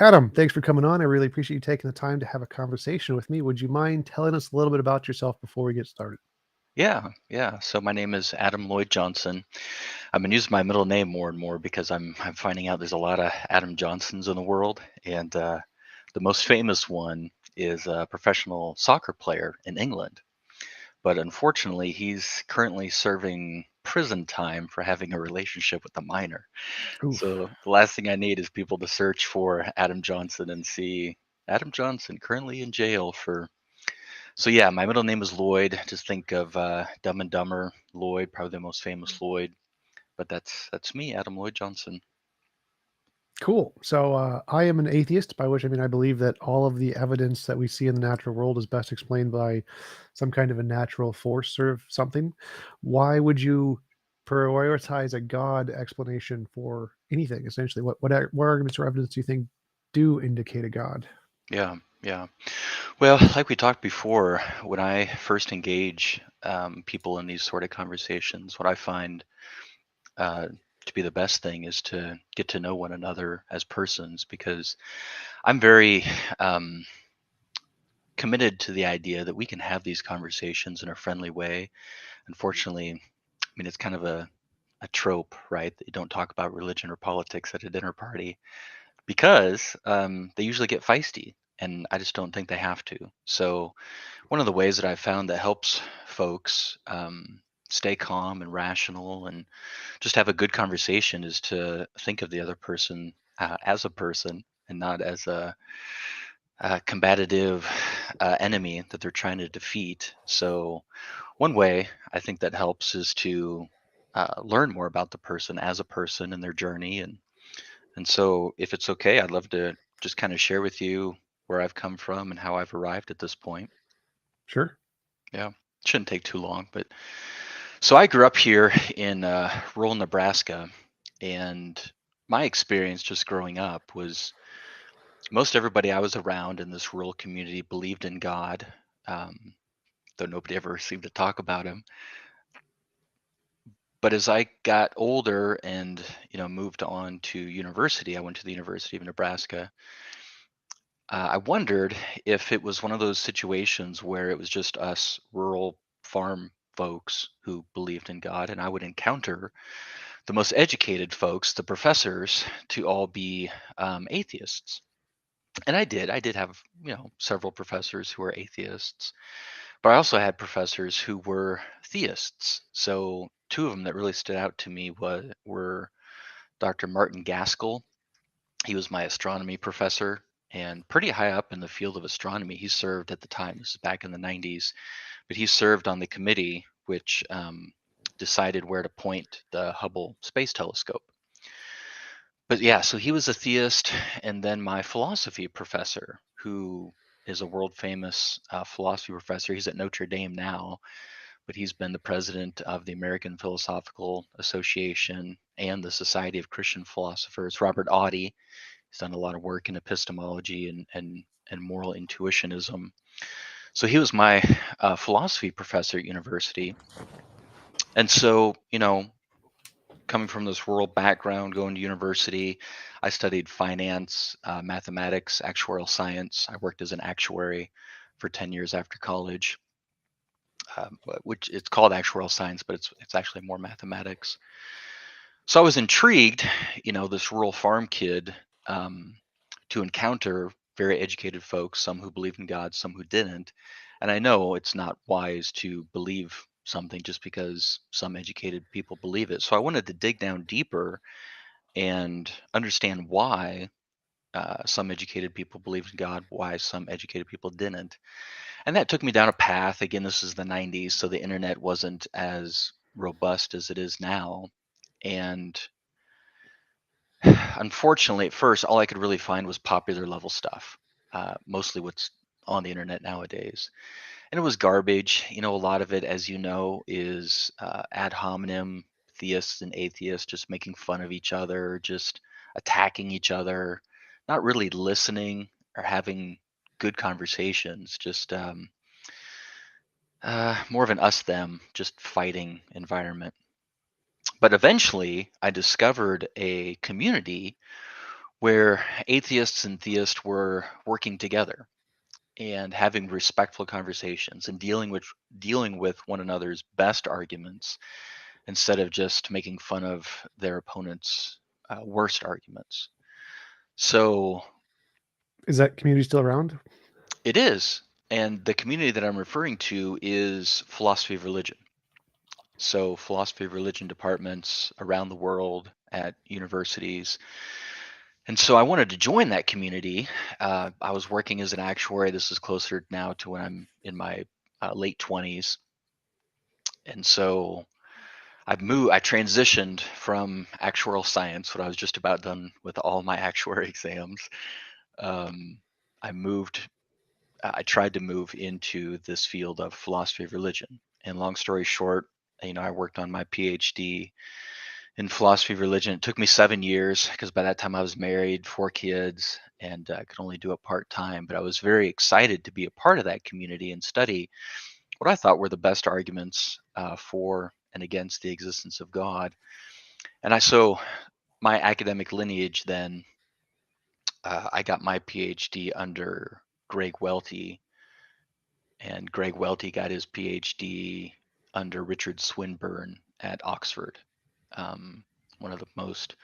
Adam, thanks for coming on. I really appreciate you taking the time to have a conversation with me. Would you mind telling us a little bit about yourself before we get started? Yeah. So my name is Adam Lloyd Johnson. I've been using my middle name more and more because I'm finding out there's a lot of Adam Johnsons in the world, and the most famous one is a professional soccer player in England. But unfortunately, he's currently serving prison time for having a relationship with a minor. Oof. So the last thing I need is people to search for Adam Johnson and see Adam Johnson currently in jail for. So yeah, my middle name is Lloyd. Just think of Dumb and Dumber Lloyd, probably the most famous Lloyd. But that's me, Adam Lloyd Johnson. Cool. So I am an atheist, by which I mean I believe that all of the evidence that we see in the natural world is best explained by some kind of a natural force or something. Why would you prioritize a God explanation for anything? Essentially, what arguments or evidence do you think do indicate a God? Yeah. Well, like we talked before, when I first engage people in these sort of conversations, what I find uh, to be the best thing is to get to know one another as persons because I'm very committed to the idea that we can have these conversations in a friendly way. Unfortunately, I mean, it's kind of a trope, right? That you don't talk about religion or politics at a dinner party because they usually get feisty. And I just don't think they have to. So, one of the ways that I've found that helps folks stay calm and rational and just have a good conversation is to think of the other person as a person and not as a combative enemy that they're trying to defeat. So, one way I think that helps is to learn more about the person as a person and their journey. And so, if it's okay, I'd love to just kind of share with you where I've come from and how I've arrived at this point. Sure. Yeah, shouldn't take too long. But so I grew up here in rural Nebraska, and my experience just growing up was most everybody I was around in this rural community believed in God, um, though nobody ever seemed to talk about him. But as I got older and moved on to university, I went to the University of Nebraska. I wondered if it was one of those situations where it was just us rural farm folks who believed in God, and I would encounter the most educated folks, the professors, to all be atheists. And I did. I did have, several professors who were atheists, but I also had professors who were theists. So two of them that really stood out to me were Dr. Martin Gaskell. He was my astronomy professor and pretty high up in the field of astronomy. He served at the time, this is back in the 90s, but he served on the committee which decided where to point the Hubble Space Telescope. But yeah, so he was a theist. And then my philosophy professor, who is a world famous philosophy professor, he's at Notre Dame now, but he's been the president of the American Philosophical Association and the Society of Christian Philosophers, Robert Audi. He's done a lot of work in epistemology and moral intuitionism. So he was my philosophy professor at university. And so, coming from this rural background, going to university, I studied finance, mathematics, actuarial science. I worked as an actuary for 10 years after college, which it's called actuarial science, but it's actually more mathematics. So I was intrigued, this rural farm kid, um, to encounter very educated folks, some who believed in God, some who didn't. And I know it's not wise to believe something just because some educated people believe it. So I wanted to dig down deeper and understand why some educated people believed in God, why some educated people didn't. And that took me down a path. Again, this is the 90s, so the internet wasn't as robust as it is now. And unfortunately, at first, all I could really find was popular level stuff, mostly what's on the internet nowadays. And it was garbage. A lot of it, as you know, is ad hominem, theists and atheists just making fun of each other, just attacking each other, not really listening or having good conversations, just more of an us them, just fighting environment. But eventually, I discovered a community where atheists and theists were working together and having respectful conversations and dealing with one another's best arguments instead of just making fun of their opponent's worst arguments. So Is that community still around? it is, and the community that I'm referring to is philosophy of religion. So philosophy of religion departments around the world at universities. And so I wanted to join that community. I was working as an actuary. This is closer now to when I'm in my late 20s. And so I transitioned from actuarial science when I was just about done with all my actuary exams. Um, I moved, I tried to move into this field of philosophy of religion. And long story short, I worked on my PhD in philosophy of religion. It took me 7 years because by that time I was married, 4 kids, and I could only do it part time. But I was very excited to be a part of that community and study what I thought were the best arguments for and against the existence of God. And my academic lineage then, I got my PhD under Greg Welty, and Greg Welty got his PhD under Richard Swinburne at Oxford, um, one of the most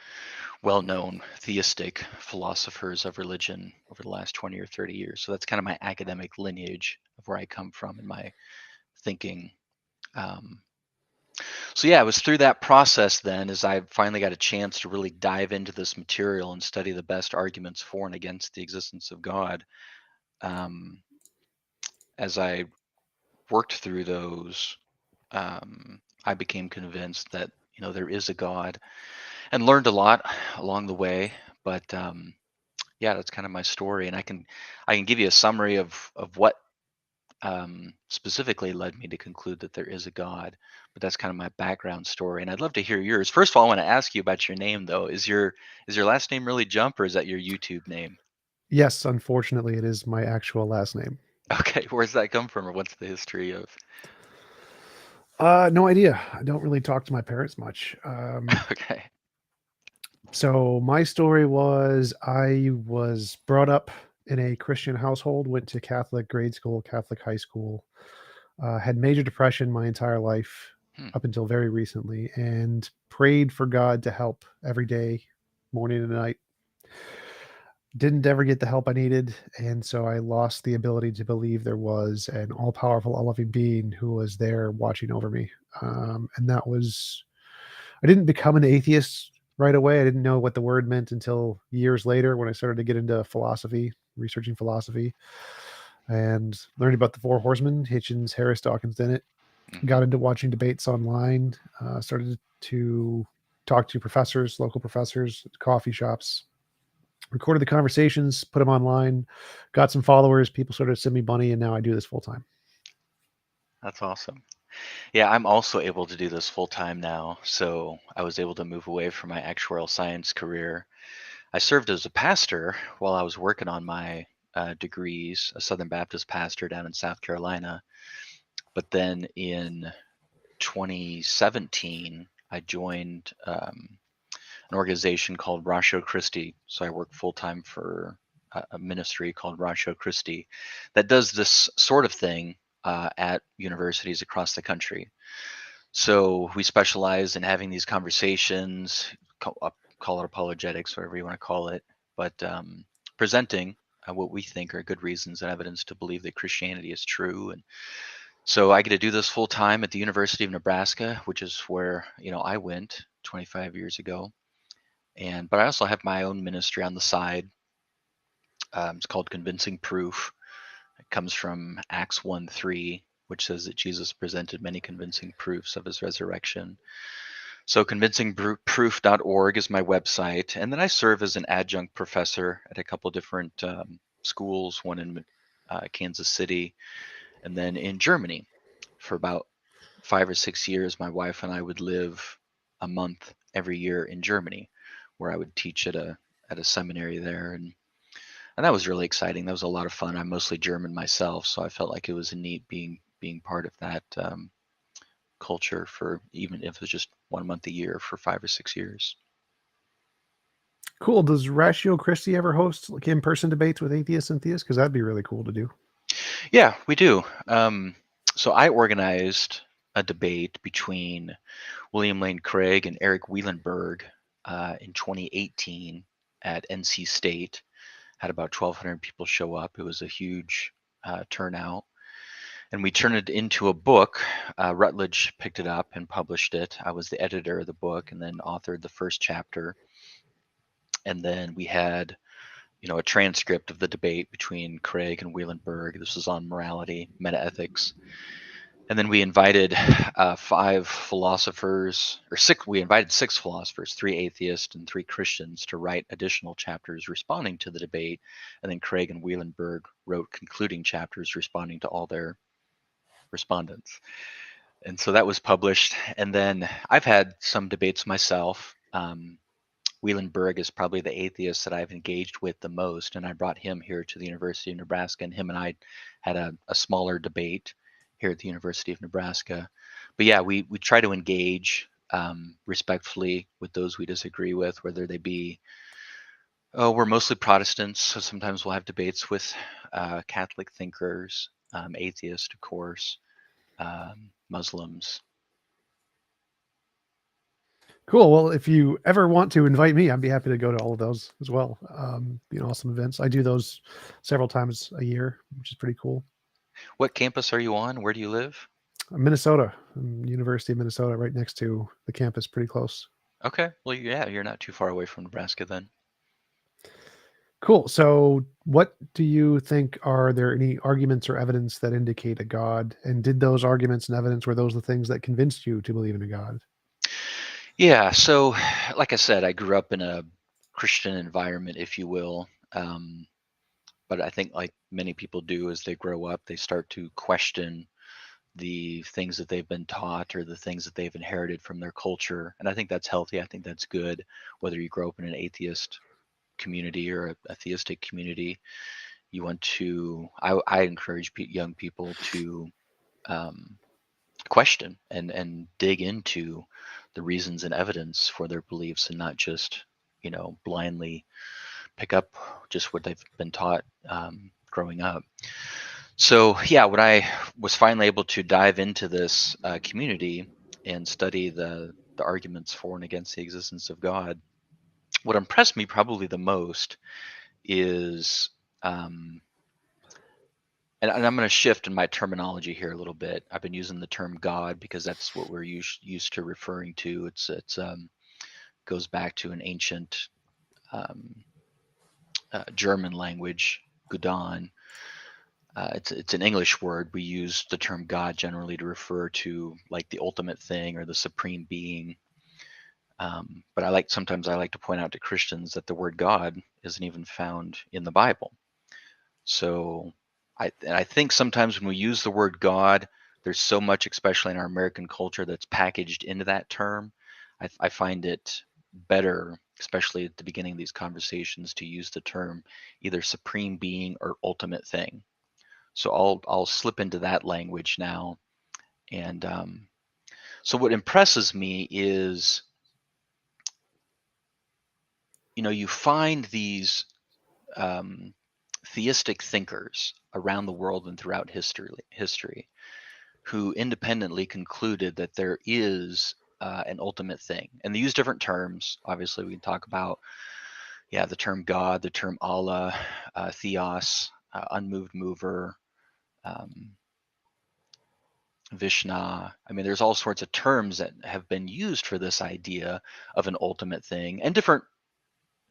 well-known theistic philosophers of religion over the last 20 or 30 years. So that's kind of my academic lineage of where I come from in my thinking. Um, so yeah, it was through that process then as I finally got a chance to really dive into this material and study the best arguments for and against the existence of God. Um, as I worked through those, I became convinced that there is a God, and learned a lot along the way. But yeah, that's kind of my story, and I can give you a summary of what specifically led me to conclude that there is a God. But that's kind of my background story, and I'd love to hear yours. First of all, I want to ask you about your name, though. Is your last name really Jump, or is that your YouTube name? Yes, unfortunately, it is my actual last name. Okay, where's that come from, or what's the history of? No idea. I don't really talk to my parents much. Okay. So my story was I was brought up in a Christian household, went to Catholic grade school, Catholic high school, had major depression my entire life Hmm. up until very recently, and prayed for God to help every day, morning and night. Didn't ever get the help I needed, and so I lost the ability to believe there was an all-powerful, all-loving being who was there watching over me. And that was I didn't become an atheist right away. I didn't know what the word meant until years later when I started to get into philosophy, researching philosophy, and learned about the Four Horsemen, Hitchens, Harris, Dawkins, Dennett. Hmm. Got into watching debates online, started to talk to professors, local professors, coffee shops, recorded the conversations, put them online, got some followers. People started to send me money, and now I do this full time. That's awesome. Yeah, I'm also able to do this full time now. So I was able to move away from my actuarial science career. I served as a pastor while I was working on my degrees, a Southern Baptist pastor down in South Carolina. But then in 2017, I joined an organization called Ratio Christi. So I work full time for a ministry called Ratio Christi that does this sort of thing at universities across the country. So we specialize in having these conversations, call it apologetics, whatever you want to call it, but presenting what we think are good reasons and evidence to believe that Christianity is true. And so I get to do this full time at the University of Nebraska, which is where I went 25 years ago. But I also have my own ministry on the side. It's called Convincing Proof. It comes from Acts 1:3, which says that Jesus presented many convincing proofs of his resurrection. So convincingproof.org is my website. And then I serve as an adjunct professor at a couple different schools, one in Kansas City and then in Germany. For about 5 or 6 years, my wife and I would live a month every year in Germany, where I would teach at a seminary there, and that was really exciting. That was a lot of fun. I'm mostly German myself, so I felt like it was a neat being being part of that culture for even if it's just 1 month a year for 5 or 6 years. Cool. Does Ratio Christie ever host like in-person debates with atheists and theists? Because that'd be really cool to do. Yeah, we do. So I organized a debate between William Lane Craig and Eric Wielenberg in 2018 at NC State. Had about 1,200 people show up. It was a huge turnout. And we turned it into a book. Rutledge picked it up and published it. I was the editor of the book and then authored the first chapter. And then we had, a transcript of the debate between Craig and Wielenberg. This was on morality, metaethics. And then we invited 5 philosophers, or six. We invited 6 philosophers, 3 atheists and 3 Christians, to write additional chapters responding to the debate. And then Craig and Wielenberg wrote concluding chapters responding to all their respondents. And so that was published. And then I've had some debates myself. Wielenberg is probably the atheist that I've engaged with the most, and I brought him here to the University of Nebraska, and him and I had a smaller debate here at the University of Nebraska. But yeah, we try to engage respectfully with those we disagree with, whether they be, we're mostly Protestants, so sometimes we'll have debates with Catholic thinkers, atheists, of course, Muslims. Cool. Well, if you ever want to invite me, I'd be happy to go to all of those as well. Awesome events. I do those several times a year, which is pretty cool. What campus are you on? Where do you live? Minnesota, University of Minnesota, right next to the campus, pretty close. Okay. Well, yeah, you're not too far away from Nebraska then. Cool. So, what do you think? Are there any arguments or evidence that indicate a God? And did those arguments and evidence, were those the things that convinced you to believe in a God? Yeah. So, like I said, I grew up in a Christian environment, if you will. But I think, like many people do, as they grow up, they start to question the things that they've been taught or the things that they've inherited from their culture. And I think that's healthy. I think that's good, whether you grow up in an atheist community or a theistic community. You want to, I encourage young people to um, question and dig into the reasons and evidence for their beliefs and not just, blindly pick up just what they've been taught growing up. So yeah, when I was finally able to dive into this community and study the arguments for and against the existence of God, what impressed me probably the most is, and I'm going to shift in my terminology here a little bit. I've been using the term God because that's what we're used to referring to. It's goes back to an ancient um, German language, Gudan. It's an English word. We use the term God generally to refer to like the ultimate thing or the supreme being. But sometimes I like to point out to Christians that the word God isn't even found in the Bible. So I think sometimes when we use the word God, there's so much, especially in our American culture, that's packaged into that term. I find it better, especially at the beginning of these conversations, to use the term either supreme being or ultimate thing. So I'll slip into that language now. And so what impresses me is, you find these um, theistic thinkers around the world and throughout history who independently concluded that there is an ultimate thing. And they use different terms. Obviously, we can talk about, yeah, the term God, the term Allah, theos, unmoved mover, um, Vishna. I mean, there's all sorts of terms that have been used for this idea of an ultimate thing and different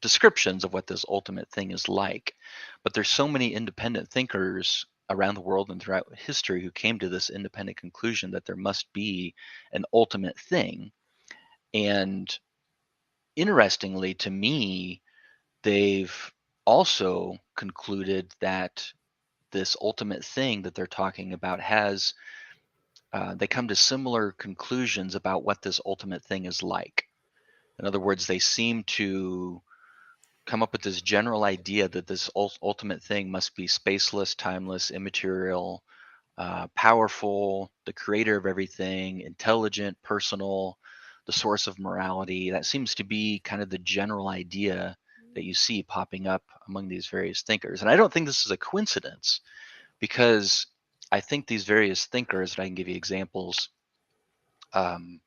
descriptions of what this ultimate thing is like. But there's so many independent thinkers around the world and throughout history who came to this independent conclusion that there must be an ultimate thing. And interestingly to me, they've also concluded that this ultimate thing that they're talking about has they come to similar conclusions about what this ultimate thing is like. In other words, they seem to come up with this general idea that this ultimate thing must be spaceless, timeless, immaterial, powerful, the creator of everything, intelligent, personal, the source of morality. That seems to be kind of the general idea that you see popping up among these various thinkers. And I don't think this is a coincidence because I think these various thinkers, and I can give you examples, um,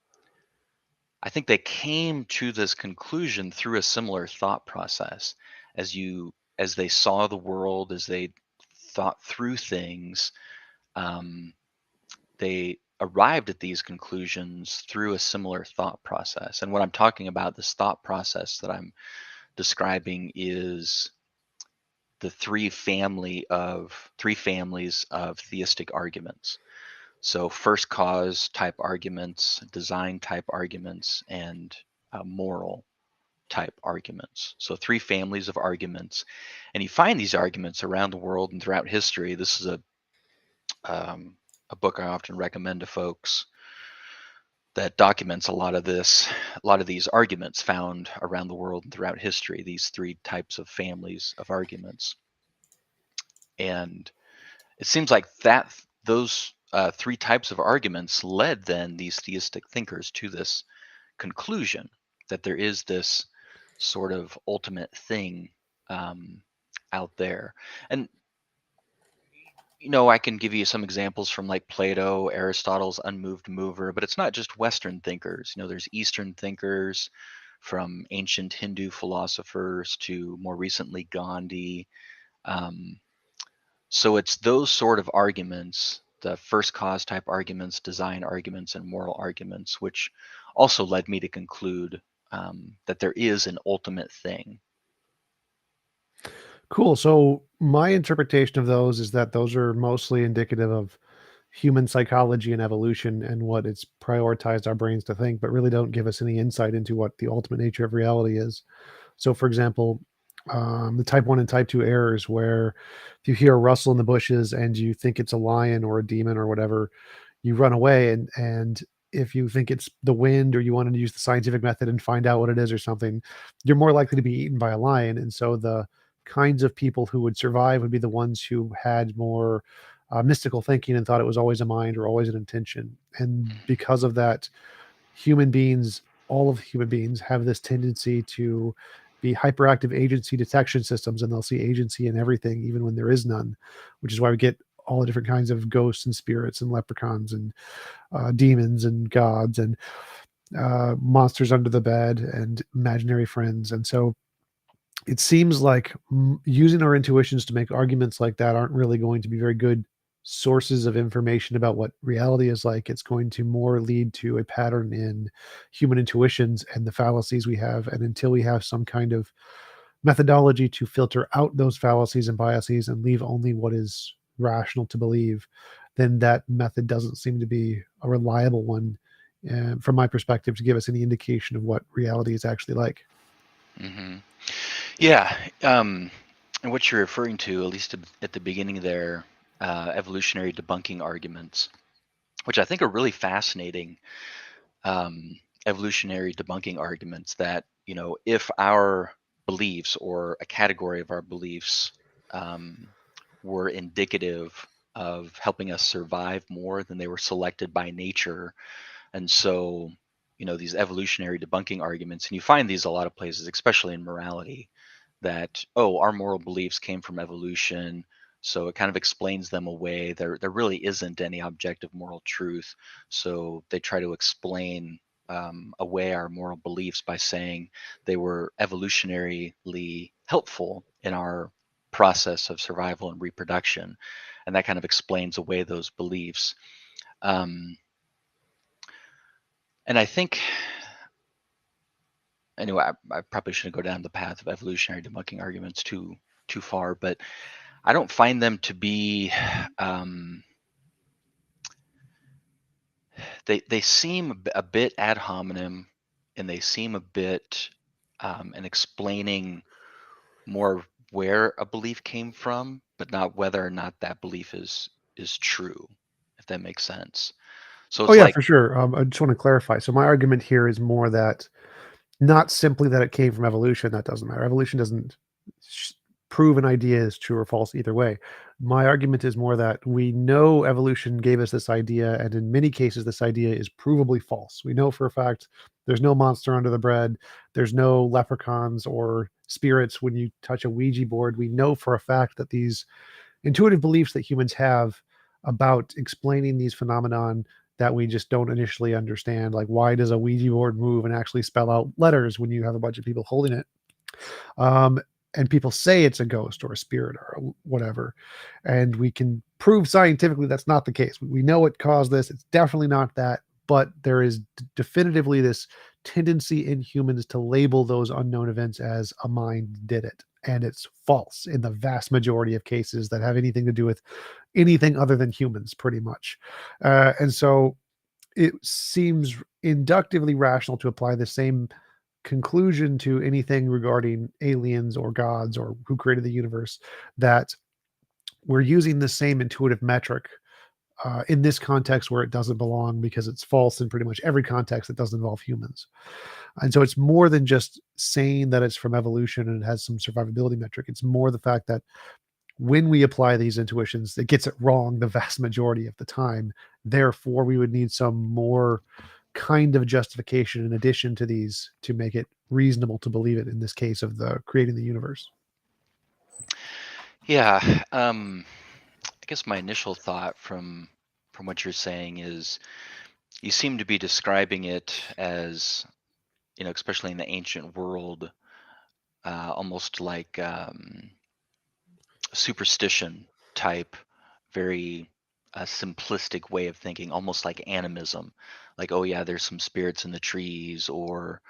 I think they came to this conclusion through a similar thought process as they saw the world, as they thought through things. Um, they arrived at these conclusions through a similar thought process. And what I'm talking about, this thought process that I'm describing, is the three families of theistic arguments. So first cause type arguments, design type arguments, and moral type arguments. So three families of arguments, and you find these arguments around the world and throughout history. This is um, a book I often recommend to folks that documents a lot of these arguments found around the world and throughout history. These three types of families of arguments, and it seems like those three types of arguments led then these theistic thinkers to this conclusion that there is this sort of ultimate thing um, out there. And I can give you some examples from like Plato, Aristotle's unmoved mover, but it's not just Western thinkers. There's Eastern thinkers, from ancient Hindu philosophers to more recently Gandhi. Um, so it's those sort of arguments, the first cause type arguments, design arguments, and moral arguments, which also led me to conclude that there is an ultimate thing. Cool. So my interpretation of those is that those are mostly indicative of human psychology and evolution and what it's prioritized our brains to think, but really don't give us any insight into what the ultimate nature of reality is. So, for example, the type 1 and type 2 errors, where if you hear a rustle in the bushes and you think it's a lion or a demon or whatever, you run away. And if you think it's the wind or you want to use the scientific method and find out what it is or something, you're more likely to be eaten by a lion. And so the kinds of people who would survive would be the ones who had more mystical thinking and thought it was always a mind or always an intention. And because of that, all of human beings have this tendency to be hyperactive agency detection systems, and they'll see agency in everything, even when there is none, which is why we get all the different kinds of ghosts and spirits and leprechauns and demons and gods and monsters under the bed and imaginary friends. And so it seems like using our intuitions to make arguments like that aren't really going to be very good sources of information about what reality is like. It's going to more lead to a pattern in human intuitions and the fallacies we have. And until we have some kind of methodology to filter out those fallacies and biases and leave only what is rational to believe, then that method doesn't seem to be a reliable one, from my perspective, to give us any indication of what reality is actually like. Hmm. Yeah, and what you're referring to, at least at the beginning there, evolutionary debunking arguments, which I think are really fascinating. um, Evolutionary debunking arguments that, if our beliefs or a category of our beliefs um, were indicative of helping us survive more than they were selected by nature. And so, these evolutionary debunking arguments, and you find these a lot of places, especially in morality, that, oh, our moral beliefs came from evolution, so it kind of explains them away. There really isn't any objective moral truth, so they try to explain away our moral beliefs by saying they were evolutionarily helpful in our process of survival and reproduction, and that kind of explains away those beliefs. um, and I think, anyway, I probably shouldn't go down the path of evolutionary debunking arguments too far, but I don't find them to be. Um, they seem a bit ad hominem, and they seem a bit in explaining more where a belief came from, but not whether or not that belief is true, if that makes sense. So Oh it's yeah, like, for sure. I just want to clarify. So my argument here is more that not simply that it came from evolution. That doesn't matter. Evolution doesn't prove an idea is true or false either way. My argument is more that we know evolution gave us this idea, and in many cases, this idea is provably false. We know for a fact there's no monster under the bread, there's no leprechauns or spirits when you touch a Ouija board. We know for a fact that these intuitive beliefs that humans have about explaining these phenomenon that we just don't initially understand, like why does a Ouija board move and actually spell out letters when you have a bunch of people holding it? um, and people say it's a ghost or a spirit or whatever, and we can prove scientifically that's not the case. We know it caused this. It's definitely not that, but there is definitively this tendency in humans to label those unknown events as a mind did it, and it's false in the vast majority of cases that have anything to do with anything other than humans, pretty much. And so it seems inductively rational to apply the same conclusion to anything regarding aliens or gods or who created the universe, that we're using the same intuitive metric in this context where it doesn't belong, because it's false in pretty much every context that doesn't involve humans. And so it's more than just saying that it's from evolution and it has some survivability metric. It's more the fact that when we apply these intuitions, it gets it wrong the vast majority of the time. Therefore, we would need some more kind of justification in addition to these to make it reasonable to believe it in this case of the creating the universe. Yeah. I guess my initial thought from what you're saying is you seem to be describing it as, especially in the ancient world, almost like superstition type, very simplistic way of thinking, almost like animism. Like, oh yeah, there's some spirits in the trees, or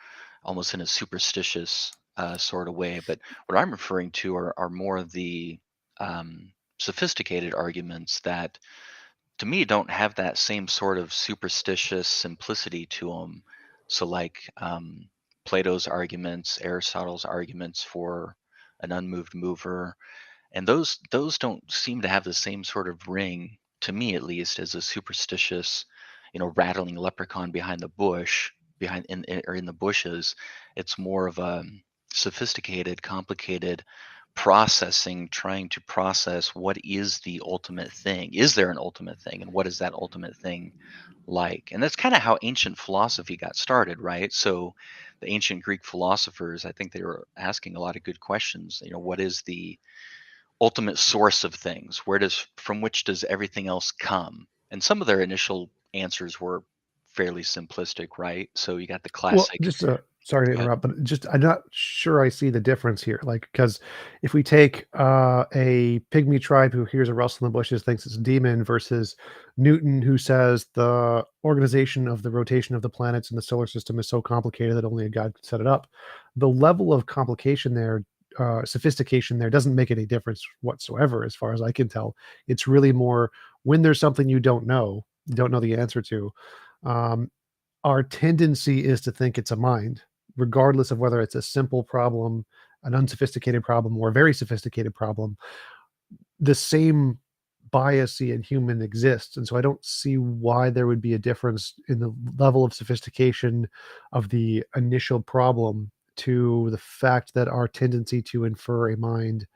almost in a superstitious sort of way. But what I'm referring to are more of the sophisticated arguments that, to me, don't have that same sort of superstitious simplicity to them. So, like Plato's arguments, Aristotle's arguments for an unmoved mover, and those don't seem to have the same sort of ring, to me at least, as a superstitious, rattling leprechaun behind the bush, or in the bushes. It's more of a sophisticated, complicated processing, trying to process what is the ultimate thing. Is there an ultimate thing, and what is that ultimate thing like? And that's kind of how ancient philosophy got started, right? So the ancient Greek philosophers, I think they were asking a lot of good questions. What is the ultimate source of things? From which does everything else come? And some of their initial answers were fairly simplistic, right? So you got the Well, classic. just sorry to Go ahead. interrupt, but just I'm not sure I see the difference here. Like, because if we take a pygmy tribe who hears a rustle in the bushes, thinks it's a demon, versus Newton, who says the organization of the rotation of the planets in the solar system is so complicated that only a god could set it up, the level of complication there, sophistication there, doesn't make any difference whatsoever, as far as I can tell. It's really more when there's something you don't know the answer to. Um, our tendency is to think it's a mind, regardless of whether it's a simple problem, an unsophisticated problem, or a very sophisticated problem. The same bias in human exists. And so I don't see why there would be a difference in the level of sophistication of the initial problem to the fact that our tendency to infer a mind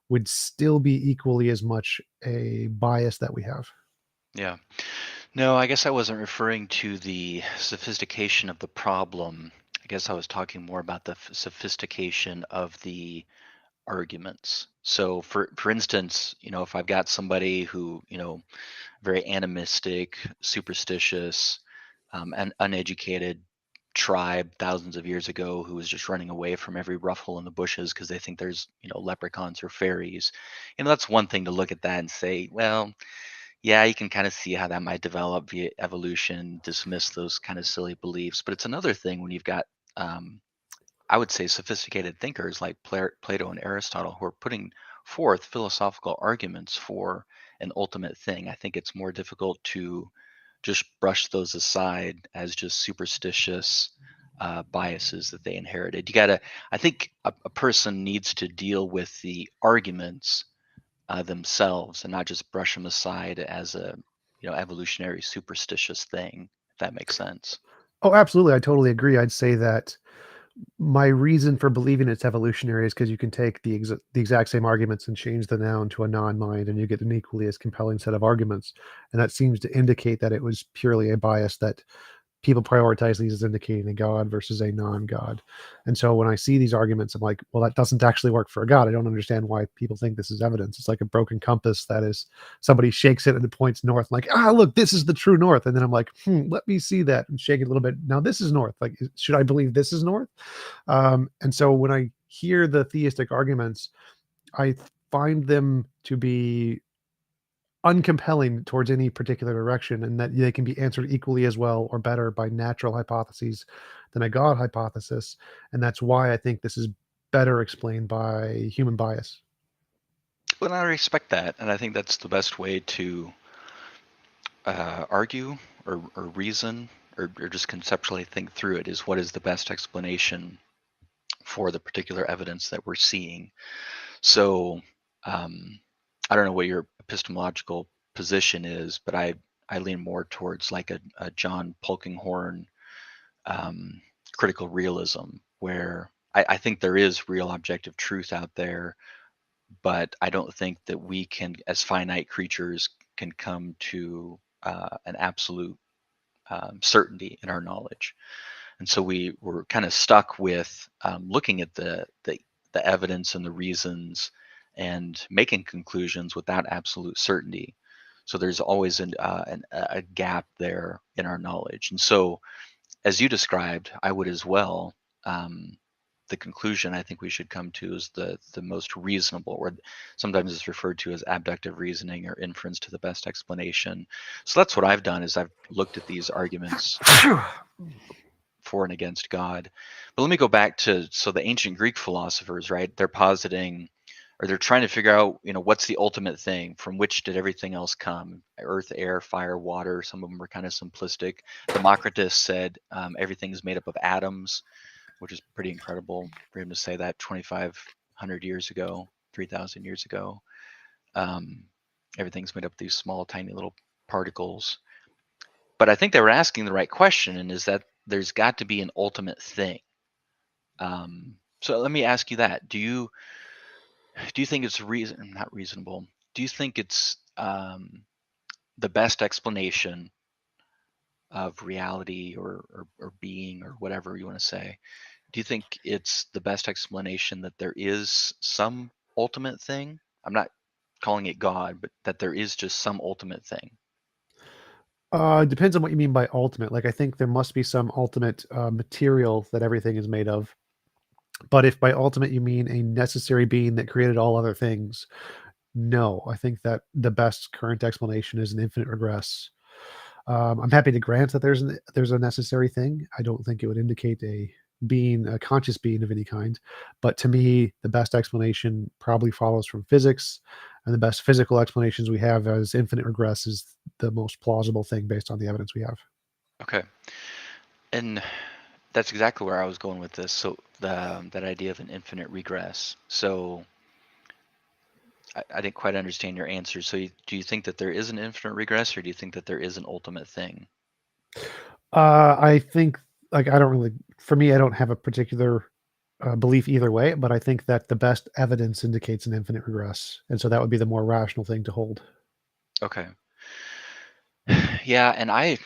would still be equally as much a bias that we have. Yeah. No, I guess I wasn't referring to the sophistication of the problem. I guess I was talking more about the sophistication of the arguments. So, for instance, if I've got somebody who, very animistic, superstitious, and uneducated tribe thousands of years ago, who was just running away from every ruffle in the bushes because they think there's, leprechauns or fairies. That's one thing to look at that and say, well, yeah, you can kind of see how that might develop via evolution, dismiss those kind of silly beliefs. But it's another thing when you've got, um, I would say, sophisticated thinkers like Plato and Aristotle who are putting forth philosophical arguments for an ultimate thing. I think it's more difficult to just brush those aside as just superstitious biases that they inherited. I think a person needs to deal with the arguments themselves and not just brush them aside as a, evolutionary superstitious thing, if that makes sense. Oh, absolutely. I totally agree. I'd say that My reason for believing it's evolutionary is because you can take the exact same arguments and change the noun to a non-mind, and you get an equally as compelling set of arguments. And that seems to indicate that it was purely a bias that people prioritize these as indicating a god versus a non-god. And so when I see these arguments, I'm like, well, that doesn't actually work for a god. I don't understand why people think this is evidence. It's like a broken compass that is somebody shakes it and it points north, like, look, this is the true north. And then I'm like, let me see that and shake it a little bit. Now this is north. Like, should I believe this is north? And so when I hear the theistic arguments, I find them to be uncompelling towards any particular direction, and that they can be answered equally as well or better by natural hypotheses than a God hypothesis. And that's why I think this is better explained by human bias. Well, I respect that, and I think that's the best way to argue or reason or just conceptually think through it is what is the best explanation for the particular evidence that we're seeing. So um, I don't know what your epistemological position is, but I lean more towards like a John Polkinghorne um, critical realism, where I think there is real objective truth out there, but I don't think that we can, as finite creatures, can come to an absolute certainty in our knowledge. And so we were kind of stuck with looking at the evidence and the reasons and making conclusions without absolute certainty. So there's always a gap there in our knowledge. And so, as you described, I would as well. Um, the conclusion I think we should come to is the most reasonable, or sometimes it's referred to as abductive reasoning or inference to the best explanation. So that's what I've done is I've looked at these arguments for and against God. But let me go back to so the ancient Greek philosophers, right? They're positing or they're trying to figure out, what's the ultimate thing? From which did everything else come? Earth, air, fire, water. Some of them were kind of simplistic. Democritus said everything is made up of atoms, which is pretty incredible for him to say that 2,500 years ago, 3,000 years ago. Um, Everything's made up of these small, tiny little particles. But I think they were asking the right question, and is that there's got to be an ultimate thing. So let me ask you that: do you think it's not reasonable? Do you think it's the best explanation of reality or being or whatever you want to say? Do you think it's the best explanation that there is some ultimate thing? I'm not calling it God, but that there is just some ultimate thing. It depends on what you mean by ultimate. Like, I think there must be some ultimate material that everything is made of. But if by ultimate you mean a necessary being that created all other things, no, I think that the best current explanation is an infinite regress. I'm happy to grant that there's a necessary thing. I don't think it would indicate a conscious being of any kind. But to me, the best explanation probably follows from physics, and the best physical explanations we have as infinite regress is the most plausible thing based on the evidence we have. Okay, and that's exactly where I was going with this. So that idea of an infinite regress. So I didn't quite understand your answer. So do you think that there is an infinite regress, or do you think that there is an ultimate thing? I think, like, I don't really, for me, I don't have a particular belief either way, but I think that the best evidence indicates an infinite regress. And so that would be the more rational thing to hold. Okay. Yeah, and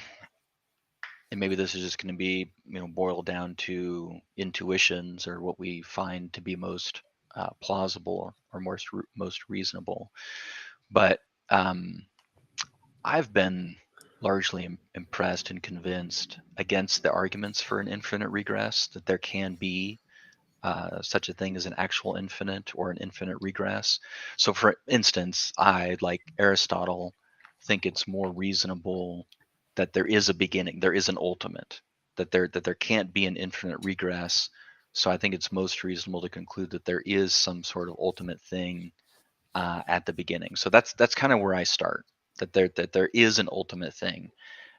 maybe this is just going to be, boiled down to intuitions or what we find to be most plausible or most reasonable. But um, I've been largely impressed and convinced against the arguments for an infinite regress, that there can be such a thing as an actual infinite or an infinite regress. So, for instance, I, like Aristotle, think it's more reasonable that there is a beginning, there is an ultimate, that there can't be an infinite regress. So, I think it's most reasonable to conclude that there is some sort of ultimate thing at the beginning. So that's kind of where I start. That there is an ultimate thing,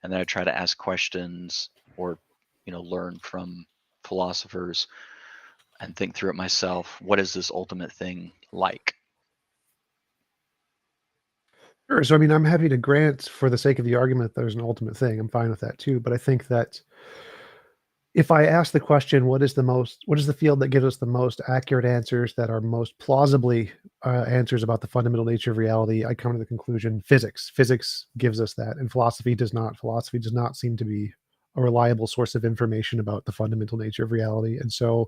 and then I try to ask questions or learn from philosophers and think through it myself. What is this ultimate thing like? Sure. So, I mean, I'm happy to grant, for the sake of the argument, that there's an ultimate thing. I'm fine with that too. But I think that if I ask the question, what is the field that gives us the most accurate answers that are most plausibly answers about the fundamental nature of reality, I come to the conclusion physics. Physics gives us that, and philosophy does not. Philosophy does not seem to be a reliable source of information about the fundamental nature of reality. And so,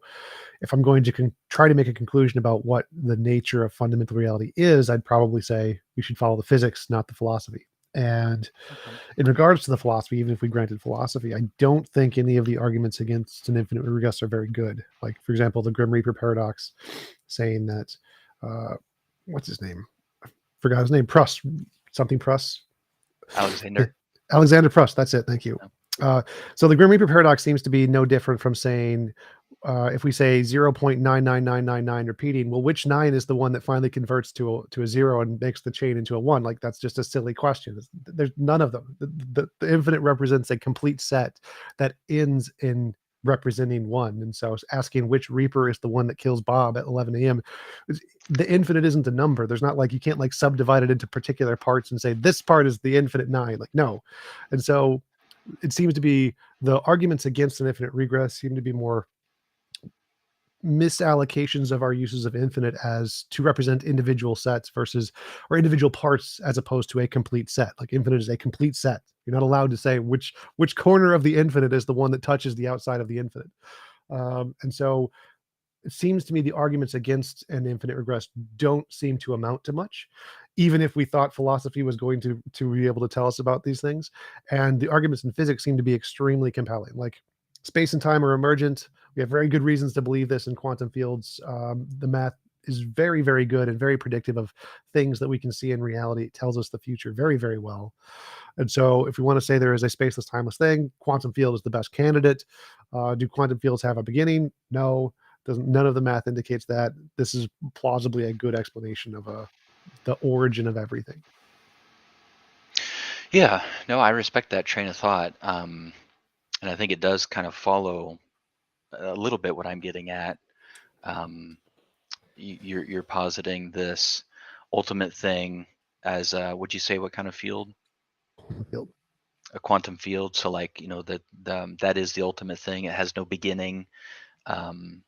if I'm going to try to make a conclusion about what the nature of fundamental reality is, I'd probably say we should follow the physics, not the philosophy. And Okay. in regards to the philosophy, even if we granted philosophy, I don't think any of the arguments against an infinite regress are very good. Like, for example, the Grim Reaper paradox, saying that, uh, what's his name? Forgot his name. Pruss, something Pruss. Alexander. Alexander Pruss. That's it. Thank you. Yeah. Uh, so the Grim Reaper paradox seems to be no different from saying, if we say 0.99999 repeating, well, which nine is the one that finally converts to a zero and makes the chain into a one? Like, that's just a silly question. There's none of them. The infinite represents a complete set that ends in representing one. And so asking which Reaper is the one that kills Bob at 11 a.m. The infinite isn't a number. There's not like, you can't like subdivide it into particular parts and say this part is the infinite nine. Like, no. And so it seems to be the arguments against an infinite regress seem to be more misallocations of our uses of infinite as to represent individual sets versus, or individual parts, as opposed to a complete set. Like, infinite is a complete set. You're not allowed to say which corner of the infinite is the one that touches the outside of the infinite. And so it seems to me the arguments against an infinite regress don't seem to amount to much, even if we thought philosophy was going to be able to tell us about these things. And the arguments in physics seem to be extremely compelling. Like, space and time are emergent. We have very good reasons to believe this in quantum fields. The math is very, very good and very predictive of things that we can see in reality. It tells us the future very, very well. And so, if we want to say there is a spaceless, timeless thing, quantum field is the best candidate. Do quantum fields have a beginning? No. Doesn't. None of the math indicates that. This is plausibly a good explanation of the origin of everything. Yeah. No, I respect that train of thought, and I think it does kind of follow a little bit what I'm getting at. Um, you're positing this ultimate thing as would you say what kind of field? Field. A quantum field. So like that that is the ultimate thing. It has no beginning. Um,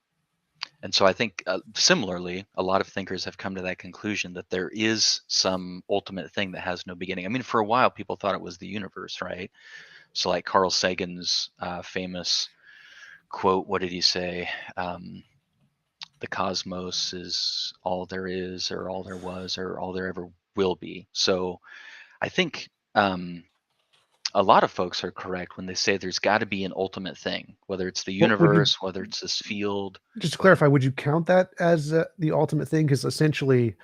and so I think similarly, a lot of thinkers have come to that conclusion that there is some ultimate thing that has no beginning. I mean, for a while, people thought it was the universe, right? So like Carl Sagan's famous quote, what did he say? The cosmos is all there is, or all there was, or all there ever will be. So I think a lot of folks are correct when they say there's got to be an ultimate thing, whether it's the What would you, universe, whether it's this field. just to Go ahead. clarify? Would you count that as the ultimate thing? Because essentially,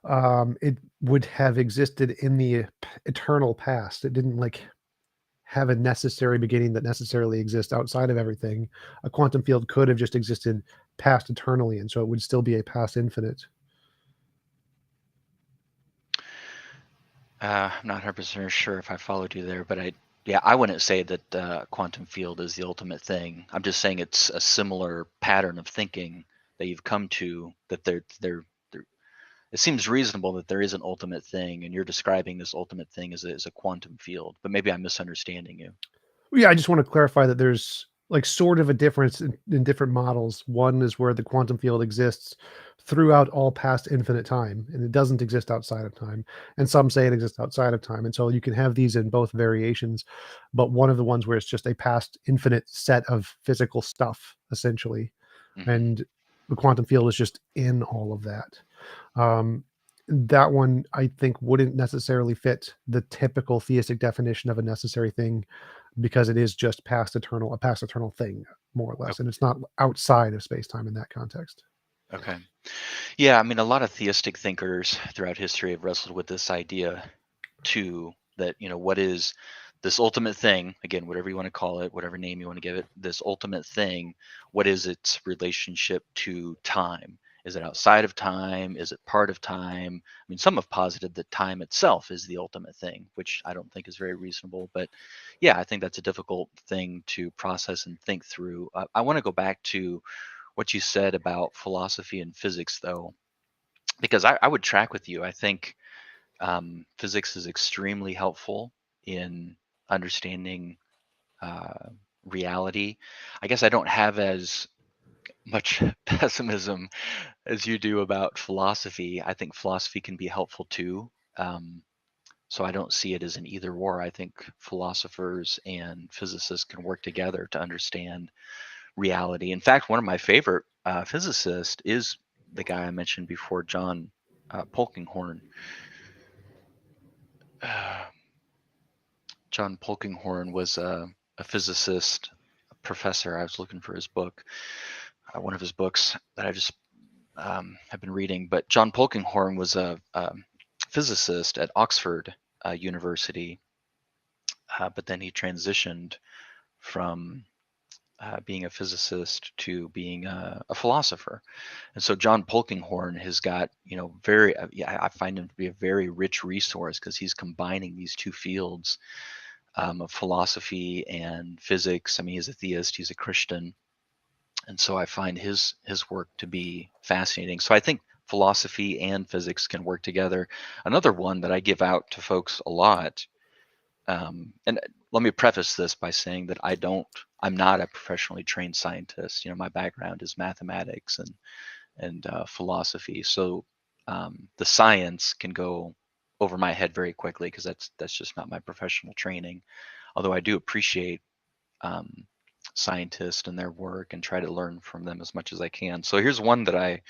it would have existed in the eternal past. It didn't like have a necessary beginning that necessarily exists outside of everything. A quantum field could have just existed past eternally, and so it would still be a past infinite. I'm not 100% sure if I followed you there, but yeah, I wouldn't say that quantum field is the ultimate thing. I'm just saying it's a similar pattern of thinking that you've come to, that there it seems reasonable that there is an ultimate thing, and you're describing this ultimate thing as a quantum field, but maybe I'm misunderstanding you. Yeah, I just want to clarify that there's like sort of a difference in different models. One is where the quantum field exists throughout all past infinite time, and it doesn't exist outside of time. And some say it exists outside of time. And so you can have these in both variations, but one of the ones where it's just a past infinite set of physical stuff, essentially. Hmm. And the quantum field is just in all of that. Um, that one I think wouldn't necessarily fit the typical theistic definition of a necessary thing, because it is just a past eternal thing, more or less, and it's not outside of space time in that context. Okay. Yeah, I mean, a lot of theistic thinkers throughout history have wrestled with this idea too, that, what is this ultimate thing, again, whatever you want to call it, whatever name you want to give it, this ultimate thing, what is its relationship to time? Is it outside of time? Is it part of time? I mean, some have posited that time itself is the ultimate thing, which I don't think is very reasonable. But yeah, I think that's a difficult thing to process and think through. I want to go back to what you said about philosophy and physics, though, because I would track with you. I think physics is extremely helpful in understanding reality. I guess I don't have as much pessimism as you do about philosophy. I think philosophy can be helpful too. Um, so I don't see it as an either or. I think philosophers and physicists can work together to understand reality. In fact, one of my favorite physicists is the guy I mentioned before, John Polkinghorne. Uh, John Polkinghorne was a physicist, a professor. I was looking for his book, one of his books that I just have been reading. But John Polkinghorne was a physicist at Oxford University, but then he transitioned from being a physicist to being a philosopher. And so John Polkinghorne has got, very, yeah, I find him to be a very rich resource because he's combining these two fields of philosophy and physics. I mean, he's a theist, he's a Christian, and so I find his work to be fascinating. So I think philosophy and physics can work together. Another one that I give out to folks a lot, and let me preface this by saying that I'm not a professionally trained scientist. My background is mathematics and philosophy, so the science can go over my head very quickly because that's just not my professional training. Although I do appreciate um, scientists and their work and try to learn from them as much as I can. So here's one that I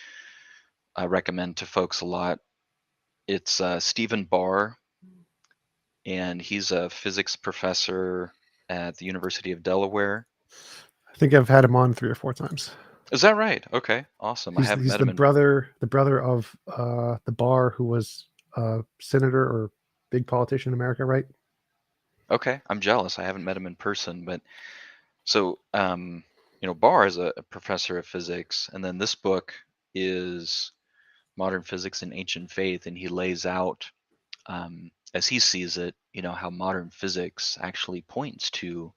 recommend to folks a lot. It's Stephen Barr, and he's a physics professor at the University of Delaware. I think I've had him on 3 or 4 times. Is that right? Okay, awesome. I haven't He's met the him in. brother of the Barr who was a senator or big politician in America, right? Okay, I'm jealous. I haven't met him in person, but so Barr is a professor of physics, and then this book is Modern Physics and Ancient Faith, and he lays out as he sees it, how modern physics actually points to,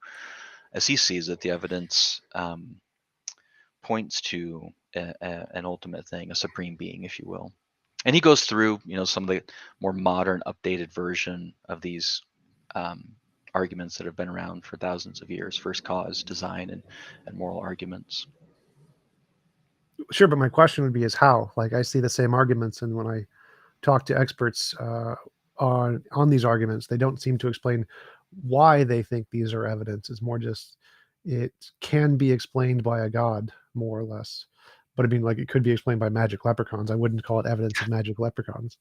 as he sees it, the evidence points to an ultimate thing, a supreme being, if you will. And he goes through, some of the more modern, updated version of these um, arguments that have been around for thousands of years: first cause, design, and moral arguments. Sure, but my question would be is how? Like I see the same arguments, and when I talk to experts on these arguments, they don't seem to explain why they think these are evidence. It's more just it can be explained by a god, more or less. But I mean, like it could be explained by magic leprechauns. I wouldn't call it evidence of magic leprechauns.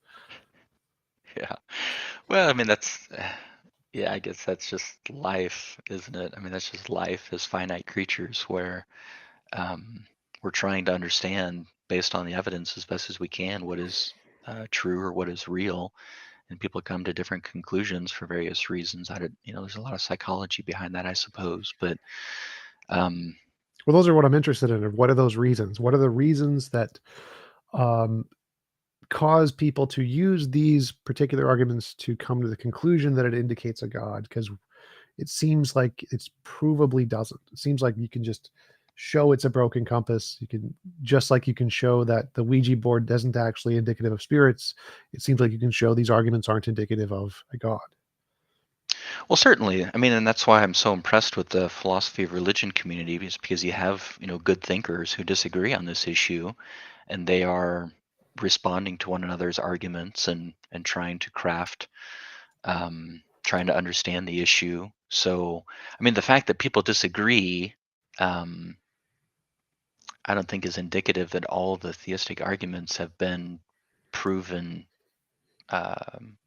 Yeah. Well, I mean, yeah, I guess that's just life, isn't it? I mean, that's just life as finite creatures where um, we're trying to understand based on the evidence as best as we can what is true or what is real, and people come to different conclusions for various reasons. There's a lot of psychology behind that, I suppose, but um, Well, those are what I'm interested in. What are those reasons? What are the reasons that um, cause people to use these particular arguments to come to the conclusion that it indicates a god? Because it seems like it's provably doesn't. It seems like you can just show it's a broken compass. You can just like you can show that the Ouija board isn't actually indicative of spirits. It seems like you can show these arguments aren't indicative of a god. well, certainly. I mean, and that's why I'm so impressed with the philosophy of religion community, is because you have, good thinkers who disagree on this issue, and they are responding to one another's arguments and trying to craft, trying to understand the issue. So, I mean, the fact that people disagree, um, I don't think is indicative that all the theistic arguments have been proven um,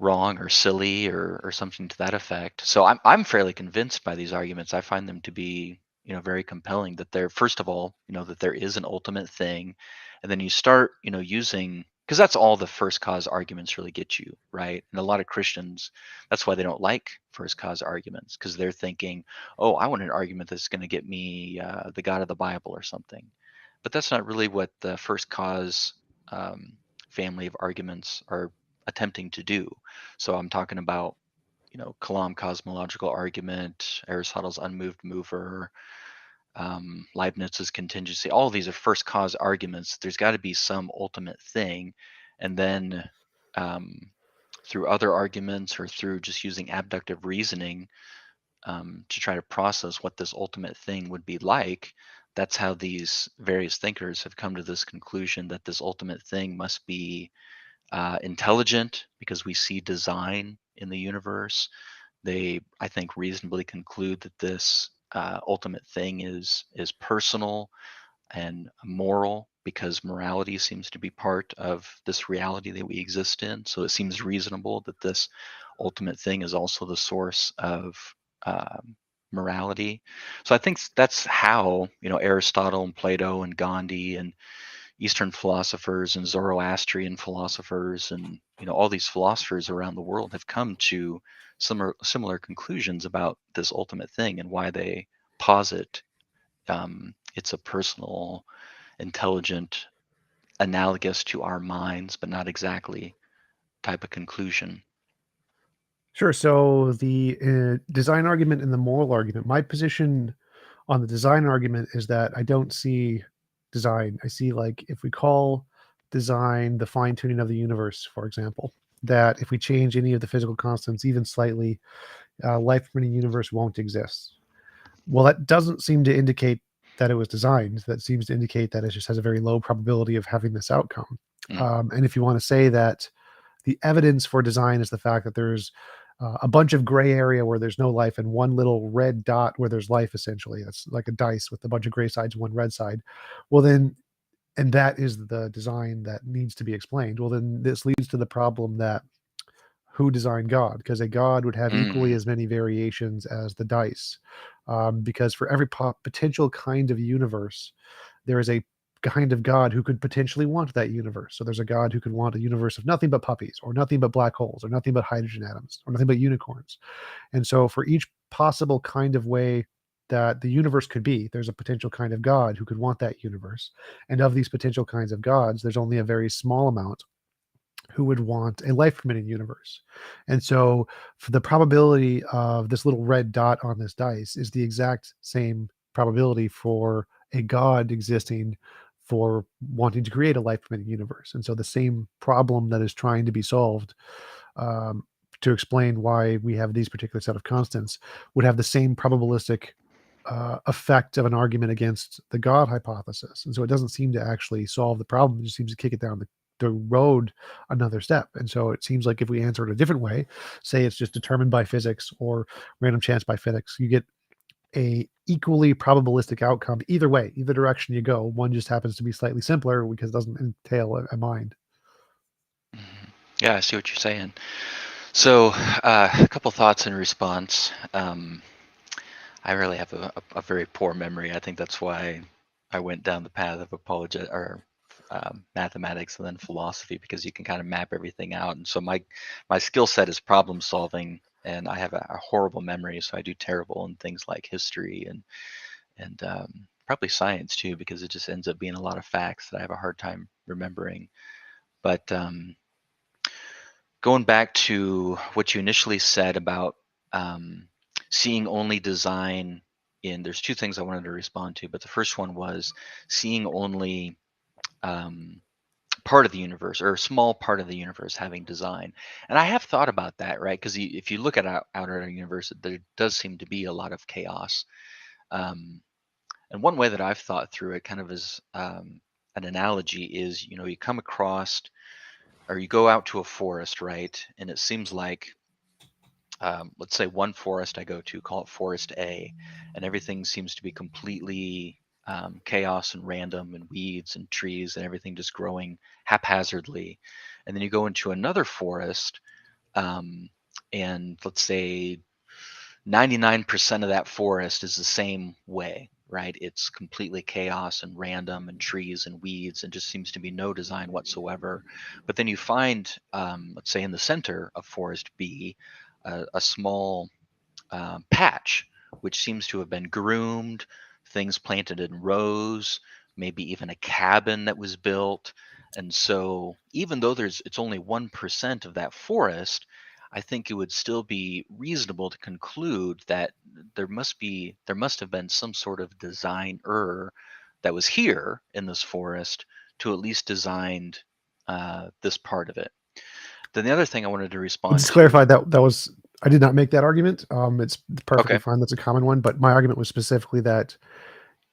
wrong or silly or something to that effect. So I'm fairly convinced by these arguments. I find them to be, very compelling, that they're, first of all, that there is an ultimate thing, and then you start, using, because that's all the first cause arguments really get you, right? And a lot of Christians, that's why they don't like first cause arguments, because they're thinking, oh, I want an argument that's going to get me the God of the Bible or something. But that's not really what the first cause um, family of arguments are attempting to do. So I'm talking about, Kalam cosmological argument, Aristotle's unmoved mover, Leibniz's contingency. All of these are first cause arguments. There's got to be some ultimate thing, and then um, through other arguments or through just using abductive reasoning, to try to process what this ultimate thing would be like. That's how these various thinkers have come to this conclusion that this ultimate thing must be intelligent, because we see design in the universe. They, I think, reasonably conclude that this ultimate thing is personal and moral, because morality seems to be part of this reality that we exist in. So it seems reasonable that this ultimate thing is also the source of morality. So I think that's how, Aristotle and Plato and Gandhi and Eastern philosophers and Zoroastrian philosophers and all these philosophers around the world have come to similar conclusions about this ultimate thing, and why they posit it's a personal, intelligent, analogous to our minds, but not exactly type of conclusion. Sure. So the design argument and the moral argument. My position on the design argument is that I don't see design. I see, like, if we call design the fine tuning of the universe, for example, that if we change any of the physical constants even slightly, life from any universe won't exist. Well, that doesn't seem to indicate that it was designed. That seems to indicate that it just has a very low probability of having this outcome. Mm, And if you want to say that the evidence for design is the fact that there's a bunch of gray area where there's no life and one little red dot where there's life, essentially. That's like a dice with a bunch of gray sides and one red side. Well, then, and that is the design that needs to be explained. Well, then this leads to the problem that who designed God? Because a God would have equally mm, as many variations as the dice. Because for every potential kind of universe, there is a kind of God who could potentially want that universe. So there's a God who could want a universe of nothing but puppies, or nothing but black holes, or nothing but hydrogen atoms, or nothing but unicorns. And so for each possible kind of way that the universe could be, there's a potential kind of God who could want that universe. And of these potential kinds of gods, there's only a very small amount who would want a life permitting universe. And so for the probability of this little red dot on this dice is the exact same probability for a God existing for wanting to create a life permitting universe. And so the same problem that is trying to be solved, um, to explain why we have these particular set of constants, would have the same probabilistic effect of an argument against the God hypothesis. And so it doesn't seem to actually solve the problem. It just seems to kick it down the road another step. And so it seems like if we answer it a different way, say it's just determined by physics or random chance by physics, you get a equally probabilistic outcome either way, either direction you go. One just happens to be slightly simpler because it doesn't entail a mind. mhm. Yeah, I see what you're saying. So, a couple thoughts in response. I really have a very poor memory. I think that's why I went down the path of mathematics and then philosophy, because you can kind of map everything out. And so my skill set is problem solving, and I have a horrible memory, so I do terrible in things like history and probably science too, because it just ends up being a lot of facts that I have a hard time remembering. But going back to what you initially said about um, seeing only design in, there's two things I wanted to respond to, but the first one was seeing only um, part of the universe, or a small part of the universe, having design. And I have thought about that, right? Because if you look out at our universe, there does seem to be a lot of chaos. Um, and one way that I've thought through it, kind of as an analogy, is you come across, or you go out to a forest, right? And it seems like, let's say one forest I go to, call it Forest A, and everything seems to be completely chaos and random, and weeds and trees and everything just growing haphazardly. And then you go into another forest, um, and let's say 99% of that forest is the same way, right? It's completely chaos and random and trees and weeds, and just seems to be no design whatsoever. But then you find, let's say in the center of Forest B, a small patch, which seems to have been groomed, things planted in rows, maybe even a cabin that was built. And so, even though it's only 1% of that forest, I think it would still be reasonable to conclude that there must have been some sort of designer that was here in this forest to at least designed this part of it. Then the other thing I wanted to respond Just to. clarify that was I did not make that argument. It's perfectly Okay. fine. That's a common one. But my argument was specifically that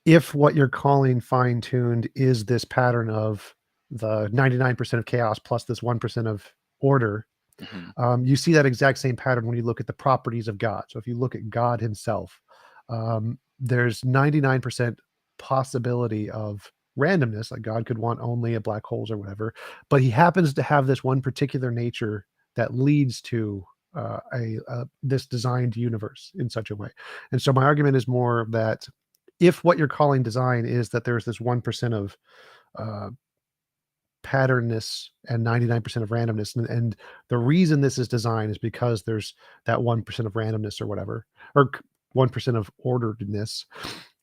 if what you're calling fine tuned is this pattern of the 99% of chaos plus this 1% of order, Hmm. you see that exact same pattern when you look at the properties of God. So if you look at God himself, there's 99% possibility of randomness, like God could want only a black holes or whatever, but he happens to have this one particular nature that leads to a this designed universe in such a way. And so my argument is more that if what you're calling design is that there's this 1% of uh, patternness and 99% of randomness. And the reason this is designed is because there's that 1% of randomness or whatever, or 1% of orderedness.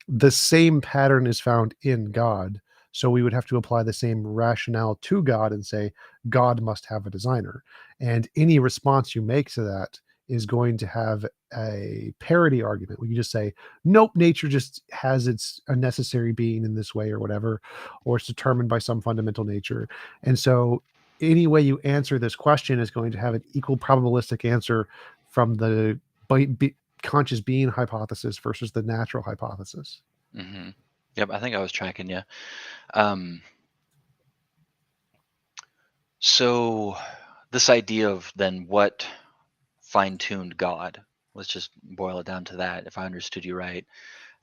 The same pattern is found in God. So we would have to apply the same rationale to God and say, God must have a designer. And any response you make to that is going to have a parity argument where you just say, nope, nature just has its a necessary being in this way or whatever, or it's determined by some fundamental nature. And so any way you answer this question is going to have an equal probabilistic answer from the conscious being hypothesis versus the natural hypothesis. Hmm. Yep, I think I was tracking you. Um, so this idea of then what fine-tuned God, let's just boil it down to that, if I understood you right.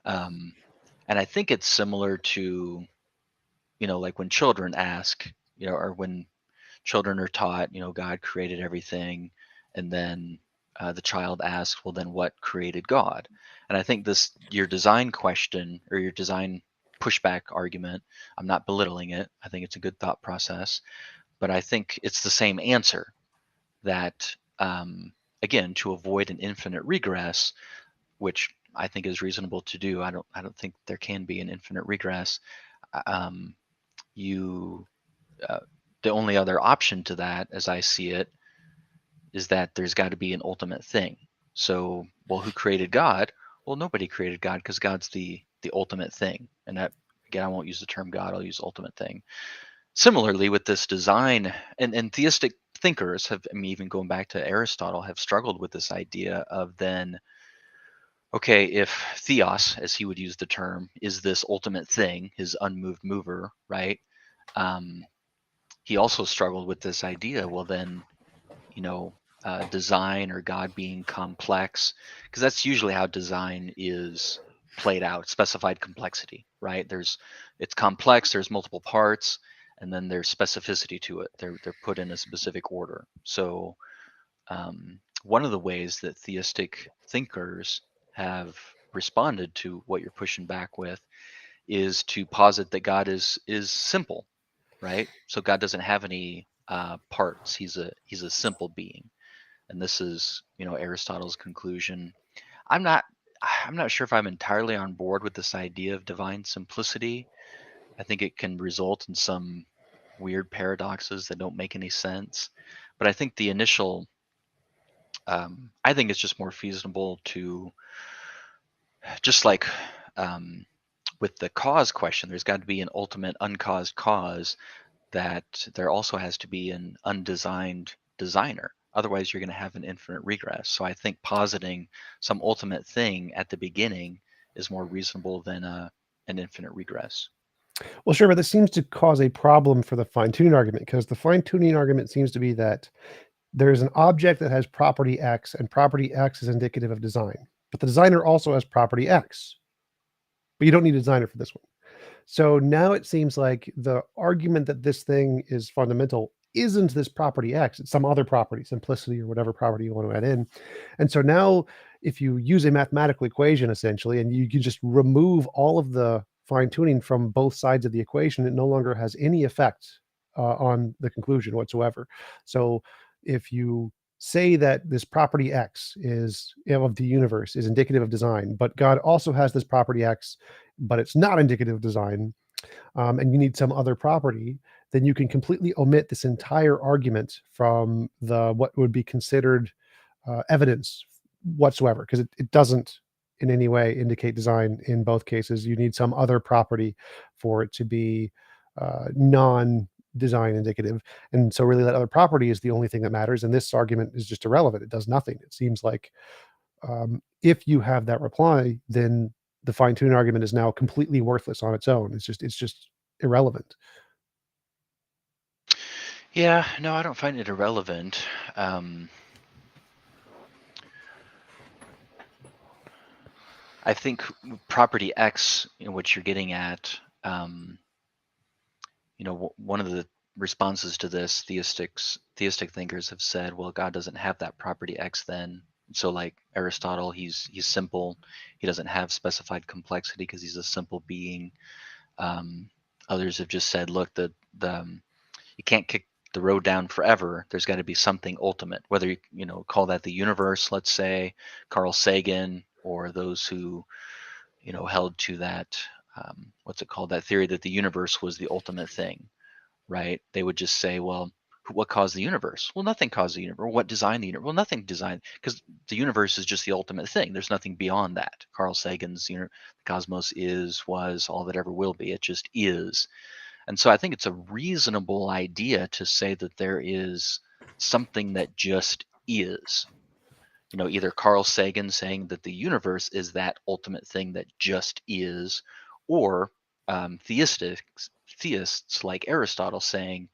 Um, and I think it's similar to, like when children ask, or when children are taught, God created everything, and then the child asks, well, then what created God? And I think this your design question or your design pushback argument, I'm not belittling it. I think it's a good thought process, but I think it's the same answer that again, to avoid an infinite regress, which I think is reasonable to do. I don't think there can be an infinite regress. Um, you uh, the only other option to that, as I see it, is that there's got to be an ultimate thing. So, well, who created God? Well, nobody created God because God's the ultimate thing. And that, again, I won't use the term God. I'll use ultimate thing. Similarly, with this design, and theistic thinkers have, I mean, even going back to Aristotle, have struggled with this idea of then, okay, if theos, as he would use the term, is this ultimate thing, his unmoved mover, right? Um, he also struggled with this idea. Well, then, you know, design or God being complex, because that's usually how design is played out, specified complexity, right? It's complex, there's multiple parts, and then there's specificity to it. They're put in a specific order. So one of the ways that theistic thinkers have responded to what you're pushing back with is to posit that God is simple, right? So God doesn't have any parts. He's a simple being, and this is Aristotle's conclusion. I'm not I'm not sure if I'm entirely on board with this idea of divine simplicity. I think it can result in some weird paradoxes that don't make any sense. But I think the initial I think it's just more feasible to just like um, with the cause question, there's got to be an ultimate uncaused cause, that there also has to be an undesigned designer. Otherwise, you're going to have an infinite regress. So I think positing some ultimate thing at the beginning is more reasonable than an infinite regress. Well, sure, but this seems to cause a problem for the fine tuning argument because the fine tuning argument seems to be that there's an object that has property X, and property X is indicative of design. But the designer also has property X, but you don't need a designer for this one. So now it seems like the argument that this thing is fundamental isn't this property X, it's some other property, simplicity or whatever property you want to add in. And so now, if you use a mathematical equation essentially, and you can just remove all of the fine tuning from both sides of the equation, it no longer has any effect on the conclusion whatsoever. So if you say that this property X is of the universe is indicative of design, but God also has this property X, but it's not indicative of design, and you need some other property, then you can completely omit this entire argument from the what would be considered evidence whatsoever, because it doesn't in any way indicate design in both cases. You need some other property for it to be non. design indicative, and so really that other property is the only thing that matters, and this argument is just irrelevant. It does nothing. It seems like if you have that reply, then the fine tune argument is now completely worthless on its own. It's just irrelevant. Yeah, no, I don't find it irrelevant. Um, I think property X, what you're getting at, um, one of the responses to this, theistic thinkers have said, well, God doesn't have that property X then. So like Aristotle, he's simple. He doesn't have specified complexity because he's a simple being. Um, Others have just said, look, the you can't kick the road down forever. There's got to be something ultimate, whether you call that the universe, let's say, Carl Sagan, or those who held to that, what's it called, that theory that the universe was the ultimate thing, right? They would just say, well, what caused the universe? Well, nothing caused the universe. What designed the universe? Well, nothing designed, because the universe is just the ultimate thing. There's nothing beyond that. Carl Sagan's, the cosmos is, was, all that ever will be. It just is. And so I think it's a reasonable idea to say that there is something that just is. Either Carl Sagan saying that the universe is that ultimate thing that just is, or theists like Aristotle saying,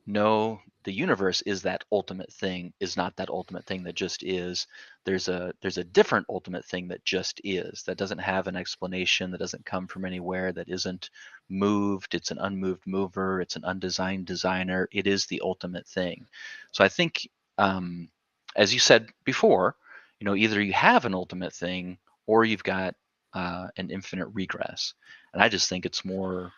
no, the universe is that ultimate thing, is not that ultimate thing that just is. There's a different ultimate thing that just is, that doesn't have an explanation, that doesn't come from anywhere, that isn't moved. It's an unmoved mover, it's an undesigned designer. It is the ultimate thing. So I think, um, as you said before, either you have an ultimate thing or you've got an infinite regress. And I just think it's more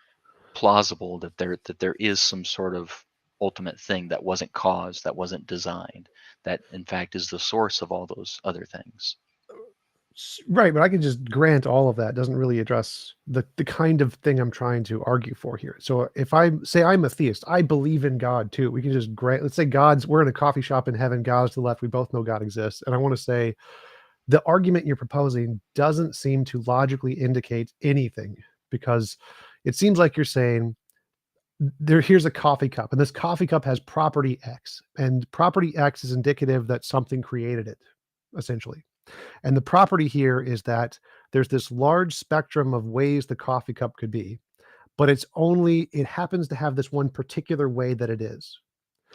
plausible that there is some sort of ultimate thing that wasn't caused, that wasn't designed, that in fact is the source of all those other things. Right, but I can just grant all of that doesn't really address the kind of thing I'm trying to argue for here. So if I say I'm a theist, I believe in God too. We can just grant, let's say we're in a coffee shop in heaven, God's to the left, we both know God exists. And I want to say the argument you're proposing doesn't seem to logically indicate anything, because it seems like you're saying here's a coffee cup, and this coffee cup has property X, and property X is indicative that something created it, essentially. And the property here is that there's this large spectrum of ways the coffee cup could be, but it happens to have this one particular way that it is.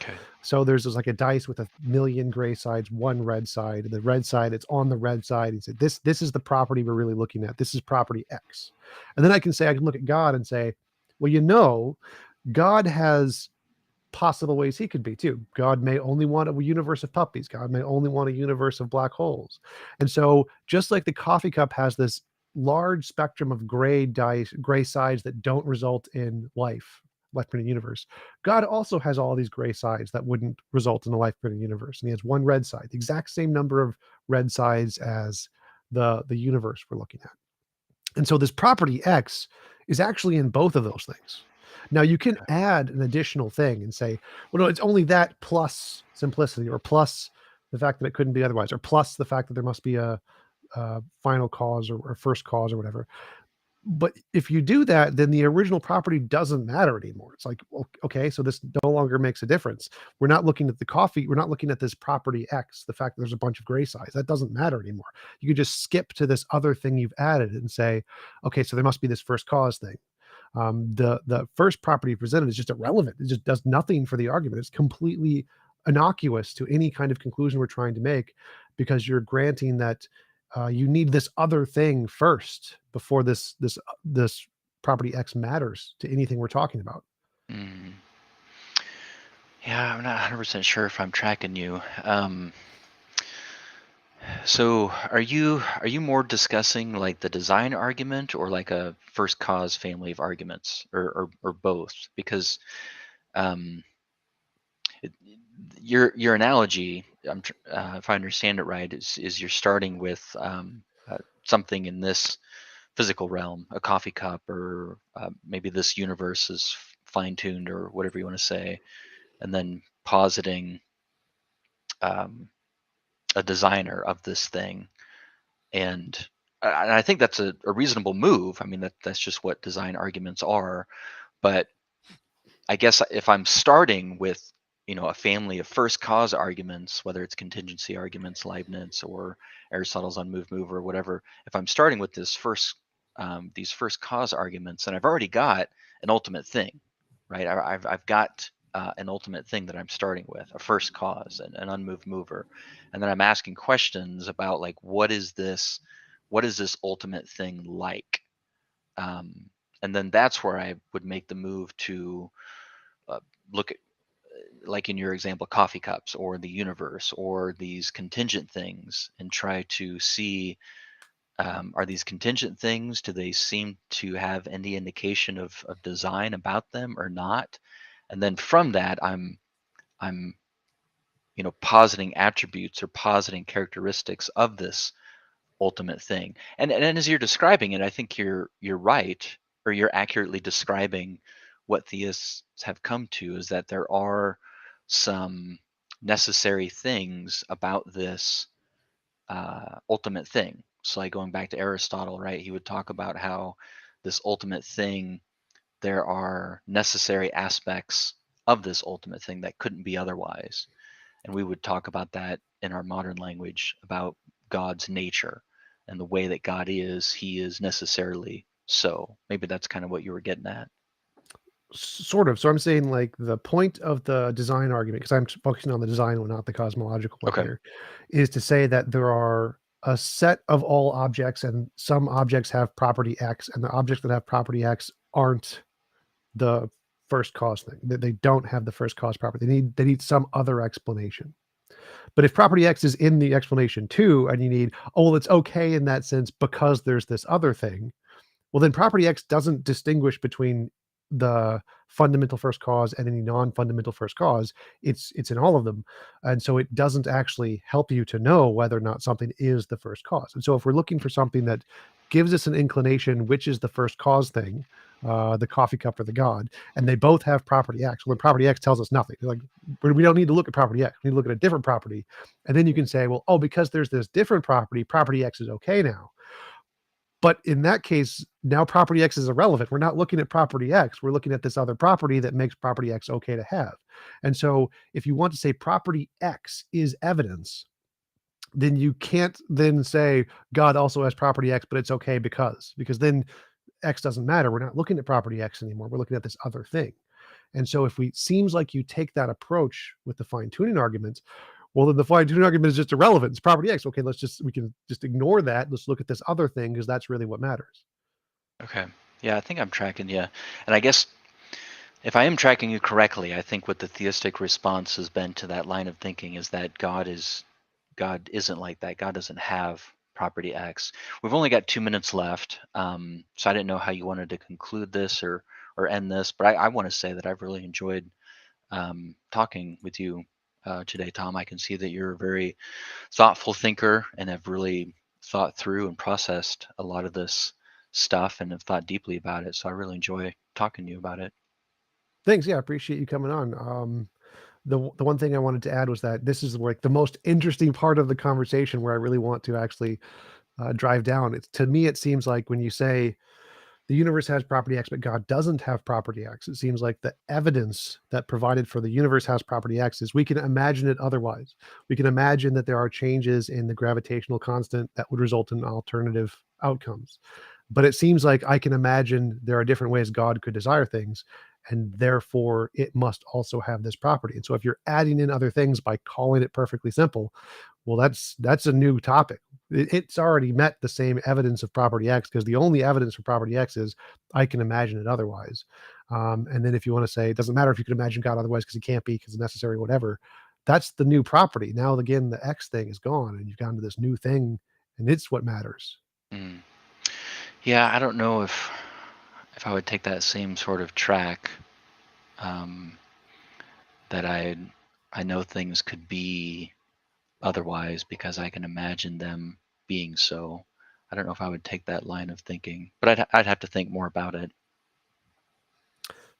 Okay. So there's like a dice with a million gray sides, one red side. The red side, it's on the red side. And say, this is the property we're really looking at. This is property X. And then I can look at God and say, well, God has possible ways he could be too. God may only want a universe of puppies. God may only want a universe of black holes. And so just like the coffee cup has this large spectrum of gray sides that don't result in life-threatening universe, God also has all these gray sides that wouldn't result in a life-threatening universe. And he has one red side, the exact same number of red sides as the universe we're looking at. And so this property X is actually in both of those things. Now you can add an additional thing and say, well, no, it's only that plus simplicity, or plus the fact that it couldn't be otherwise, or plus the fact that there must be a final cause, or first cause, or whatever. But if you do that, then the original property doesn't matter anymore. It's like, okay, so this no longer makes a difference. We're not looking at the coffee. We're not looking at this property X, the fact that there's a bunch of gray sides. That doesn't matter anymore. You can just skip to this other thing you've added and say, okay, so there must be this first cause thing. The first property presented is just irrelevant. It just does nothing for the argument. It's completely innocuous to any kind of conclusion we're trying to make, because you're granting that you need this other thing first before this property X matters to anything we're talking about. Mm. Yeah, I'm not 100% sure if I'm tracking you. So are you more discussing like the design argument, or like a first cause family of arguments, or both? Because um, it, your analogy, if I understand it right, is you're starting with something in this physical realm, a coffee cup, or maybe this universe is fine tuned, or whatever you want to say, and then positing um, a designer of this thing. And I think that's a reasonable move. I mean, that's just what design arguments are. But I guess if I'm starting with, a family of first cause arguments, whether it's contingency arguments, Leibniz or Aristotle's unmoved mover or whatever, if I'm starting with these first cause arguments, and I've already got an ultimate thing, right? I've got an ultimate thing that I'm starting with, a first cause, an unmoved mover, and then I'm asking questions about like what is this ultimate thing like? Um, and then that's where I would make the move to uh, look at, like in your example, coffee cups or the universe or these contingent things, and try to see, are these contingent things, do they seem to have any indication of design about them or not? And then from that, I'm positing attributes or positing characteristics of this ultimate thing. And as you're describing it, I think you're right, or you're accurately describing what theists have come to, is that there are some necessary things about this ultimate thing. So like going back to Aristotle, right? He would talk about how this ultimate thing, there are necessary aspects of this ultimate thing that couldn't be otherwise. And we would talk about that in our modern language about God's nature and the way that God is, he is necessarily so. Maybe that's kind of what you were getting at. Sort of. So I'm saying like the point of the design argument, because I'm focusing on the design one, not the cosmological one Okay. here, is to say that there are a set of all objects, and some objects have property X, and the objects that have property X aren't the first cause thing. They don't have the first cause property. They need some other explanation. But if property X is in the explanation too, and you need, oh well, it's okay in that sense because there's this other thing, well, then property X doesn't distinguish between the fundamental first cause and any non-fundamental first cause. It's in all of them, and so it doesn't actually help you to know whether or not something is the first cause. And so, if we're looking for something that gives us an inclination which is the first cause thing, the coffee cup or the god, and they both have property X, well, then property X tells us nothing. Like we don't need to look at property X. We need to look at a different property, and then you can say, well, oh, because there's this different property, property X is okay now. But in that case, now property X is irrelevant. We're not looking at property X. We're looking at this other property that makes property X okay to have. And so if you want to say property X is evidence, then you can't then say God also has property X, but it's okay because then X doesn't matter. We're not looking at property X anymore. We're looking at this other thing. And so if we seems like you take that approach with the fine tuning arguments, well, then the fine tuning argument is just irrelevant. It's property X. Okay, we can just ignore that. Let's look at this other thing because that's really what matters. Okay. Yeah, I think I'm tracking you. And I guess if I am tracking you correctly, I think what the theistic response has been to that line of thinking is that God isn't like that. God doesn't have property X. We've only got 2 minutes left, so I didn't know how you wanted to conclude this or end this, but I want to say that I've really enjoyed talking with you today, Tom. I can see that you're a very thoughtful thinker and have really thought through and processed a lot of this stuff and have thought deeply about it. So I really enjoy talking to you about it. Thanks. Yeah, I appreciate you coming on. The one thing I wanted to add was that this is like the most interesting part of the conversation where I really want to actually drive down. It's to me, it seems like when you say the universe has property X, but God doesn't have property X. It seems like the evidence that provided for the universe has property X is we can imagine it otherwise. We can imagine that there are changes in the gravitational constant that would result in alternative outcomes. But it seems like I can imagine there are different ways God could desire things, and therefore it must also have this property. And so if you're adding in other things by calling it perfectly simple, well, that's a new topic. It's already met the same evidence of property X because the only evidence for property X is I can imagine it otherwise. And then if you want to say it doesn't matter if you can imagine God otherwise because he can't be because it's necessary, whatever, that's the new property. Now again, the X thing is gone, and you've gone to this new thing, and it's what matters. Mm. Yeah, I don't know if I would take that same sort of track, um, that I know things could be otherwise because I can imagine them being so. I don't know if I would take that line of thinking, but I'd have to think more about it.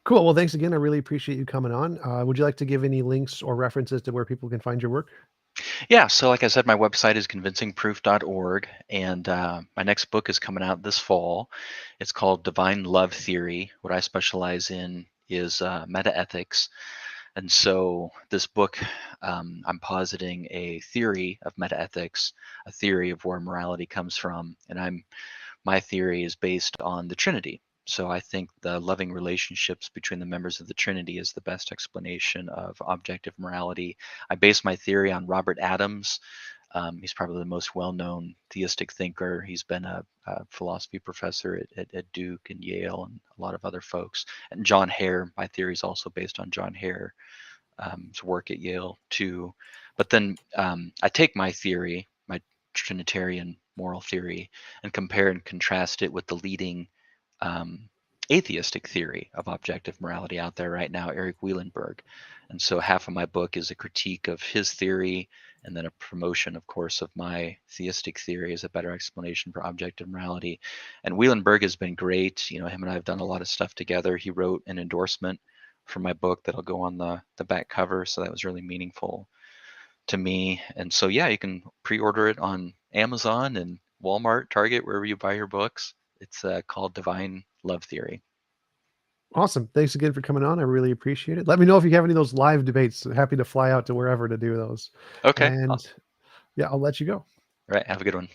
Cool. Well, thanks again. I really appreciate you coming on. Would you like to give any links or references to where people can find your work? Yeah, so like I said, my website is convincingproof.org, and my next book is coming out this fall. It's called Divine Love Theory. What I specialize in is metaethics. And so this book, I'm positing a theory of metaethics, a theory of where morality comes from, and my theory is based on the Trinity. So I think the loving relationships between the members of the Trinity is the best explanation of objective morality. I base my theory on Robert Adams. He's probably the most well-known theistic thinker. He's been a philosophy professor at Duke and Yale and a lot of other folks. And John Hare, my theory is also based on John Hare work at Yale too. But then I take my theory, my Trinitarian moral theory, and compare and contrast it with the leading um, atheistic theory of objective morality out there right now, Eric Wielenberg. And so half of my book is a critique of his theory, and then a promotion, of course, of my theistic theory as a better explanation for objective morality. And Wielenberg has been great. You know, him and I have done a lot of stuff together. He wrote an endorsement for my book that'll go on the back cover, so that was really meaningful to me. And so yeah, you can pre-order it on Amazon and Walmart, Target, wherever you buy your books. It's called Divine Love Theory. Awesome. Thanks again for coming on. I really appreciate it. Let me know if you have any of those live debates. Happy to fly out to wherever to do those. Okay. And yeah, I'll let you go. All right. Have a good one.